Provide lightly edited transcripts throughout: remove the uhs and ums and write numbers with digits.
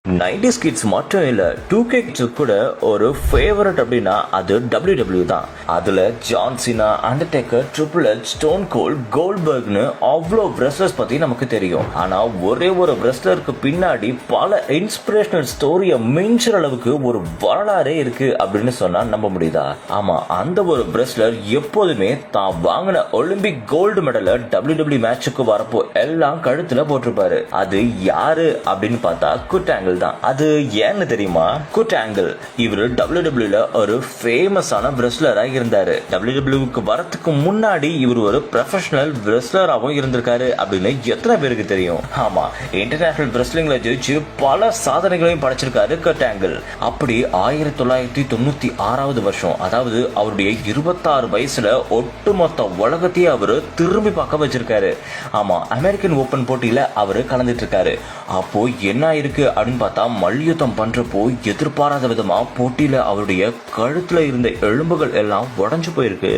90s kids மட்டும் இல்ல 2K kids கூட ஒரு ஃபேவரட் அப்படின்னா அது WWE தான். அதுல John Cena, Undertaker, Triple H, Stone Cold, கோல்ட்பர்க்னு அவ்வளோ ரெஸ்லர்ஸ் பத்தி நமக்கு தெரியும். ஆனா ஒரே ஒரு ரெஸ்லருக்கு பின்னாடி பல இன்ஸ்பிரேஷனல் ஸ்டோரியை மிஞ்சுற அளவுக்கு ஒரு வரலாறே இருக்கு அப்படின்னு சொன்னா நம்ப முடியுதா? ஆமா, அந்த ஒரு ரெஸ்லர் எப்போதுமே தான் வாங்கின ஒலிம்பிக் கோல்டு மெடலை WWE மேட்சுக்கு வரப்போ எல்லாம் கழுத்துல போட்டிருப்பாரு. அது யாரு அப்படின்னு பார்த்தா குட் ஆங்கிள் தான். அது ஏன்னு தெரியுமா? குட் ஆங்கிள் இவர் WWE ஒரு ஃபேமஸான ரெஸ்லரா இருந்தாரு. WWE வரதுக்கு முன்னாடி இவர் ஒரு ப்ரொஃபஷனல் ரெஸ்லராகவும் இருந்திருக்காரு அப்படின்னு எத்தனை பேருக்கு தெரியும்? ஆமா, இன்டர்நேஷனல் ரெஸ்லிங்ல ஜெயிச்சு பல சாதனைகளையும் படைச்சிருக்காரு குட் ஆங்கிள். அப்படி 1996 வருஷம், அதாவது அவருடைய 26 வயசுல ஒட்டுமொத்த உலகத்தையே அவரு திரும்பி பார்க்க வச்சிருக்காரு. ஆமா, அமெரிக்கன் ஓபன் போட்டியில அவரு கலந்துட்டு இருக்காரு. அப்போ என்ன இருக்கு அப்படின்னு பார்த்தா, மல்யுத்தம் பண்றப்போ எதிர்பாராத விதமா போட்டியில அவருடைய கழுத்துல இருந்த எலும்புகள் எல்லாம் உடைஞ்சு போயிருக்கு.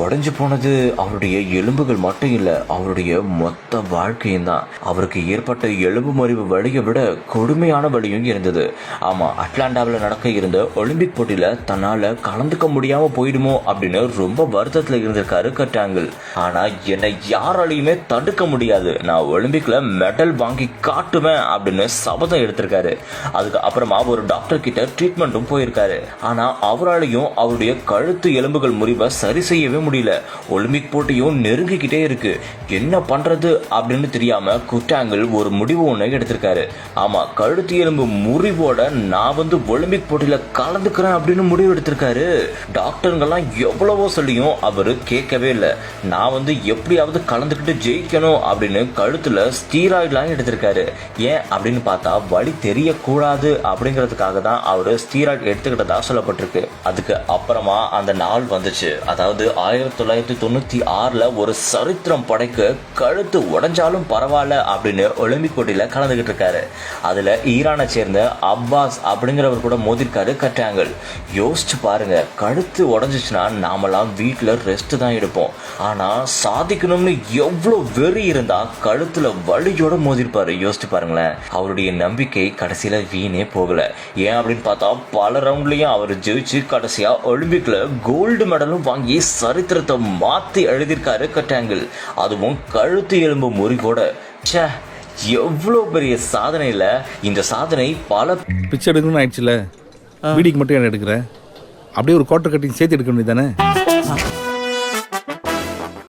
உடைஞ்சு போனது அவருடைய எலும்புகள் மட்டும் இல்ல, அவருடைய மொத்த வாழ்க்கையும் தான். அவருக்கு ஏற்பட்ட எலும்பு முறிவு வலியை விட கொடுமையான வலியும் இருந்தது. ஆமா, அட்லாண்டாவில் நடக்க இருந்த ஒலிம்பிக் போட்டியில தன்னால கலந்துக்க முடியாம போயிடுமோ அப்படின்னு ரொம்ப வருத்தத்துல இருந்திருக்காரு கட் ஆங்கிள். ஆனா என்னை யாராலையுமே தடுக்க முடியாது, நான் ஒலிம்பிக்ல மெடல் வாங்கி காட்டுவேன் அப்படின்னு சபதம் எடுத்திருக்காரு. அதுக்கு அப்புறமா ஒரு டாக்டர் கிட்ட ட்ரீட்மெண்ட்டும் போயிருக்காரு. ஆனா அவராலையும் அவருடைய கழுத்து எலும்புகள் முறிவை சரி செய்யவே முடியல. ஒலிம்பிக் போட்டியும் நெருங்கிக்கிட்டே இருக்கு. என்ன பண்றது அப்படின்னு தெரியாம குட் ஆங்கிள் ஒரு முடிவு ஒண்ணு எடுத்திருக்காரு. ஆமா, கழுத்து எலும்பு முறிவோட நான் ஒலிம்பிக் போட்டியில கலந்துக்கிறேன் அப்படின்னு முடிவு எடுத்திருக்காரு. டாக்டருங்கெல்லாம் எவ்வளவோ சொல்லியும் அவரு கேட்கவே இல்லை. நான் எப்படியாவது கலந்துக்கிட்டு ஜெயிக்கணும் அப்படின்னு கழுத்துல ஸ்டீராய்ட்லாம் எடுத்திருக்காரு. ஏன் அப்படின்னு பார்த்தா வலி தெரியக்கூடாது அப்படிங்கிறதுக்காக தான் அவரு ஸ்டீராய்டு எடுத்துக்கிட்டதா சொல்லப்பட்டிருக்கு. அதுக்கு அப்புறமா அந்த நாள் வந்துச்சு. அதாவது 1996 ஒரு சரித்திரம் படைக்க கழுத்து உடைஞ்சாலும் பரவாயில்ல அப்படின்னு ஒலிம்பிக் போட்டியில கலந்துகிட்டு இருக்காரு. அதுல ஈரானை சேர்ந்த அப்பாஸ் அப்படிங்கிறவர் கூட மோதிருக்காரு கட் ஆங்கிள். யோசிச்சு பாருங்க, கழுத்து உடைஞ்சிச்சுன்னா நாமெல்லாம் வீட்டுல ரெஸ்ட் தான் எடுப்போம். ஆனா சாதிக்கணும்னு எவ்வளவு வெறி இருந்தா கழுத்துல வலியோட மோதிருப்பாரு. யோசிச்சு பாருங்களேன். அவருடைய நம்பிக்கை கடைசியில வீணே போகல. ஏன் அப்படின்னு பார்த்தா பல ரவுண்ட்லயும் அவர் ஜெயிச்சு கடைசியா ஒலிம்பிக்ல கோல்டு மெடலும் வாங்கி சரித்திரத்தை மாத்தி எழுதியிருக்காரு கட் ஆங்கிள். அதுவும் கழுத்து எலும்பு முறிவோட. எவ்வளவு பெரிய சாதனை இல்ல? இந்த சாதனை பல பிச்சை எடுக்கணும்னு ஆயிடுச்சுல, வீடிக்கு மட்டும் என்ன எடுக்கிற? அப்படியே ஒரு குவார்டர் கட்டிங் சேர்த்து எடுக்க வேண்டியதானே?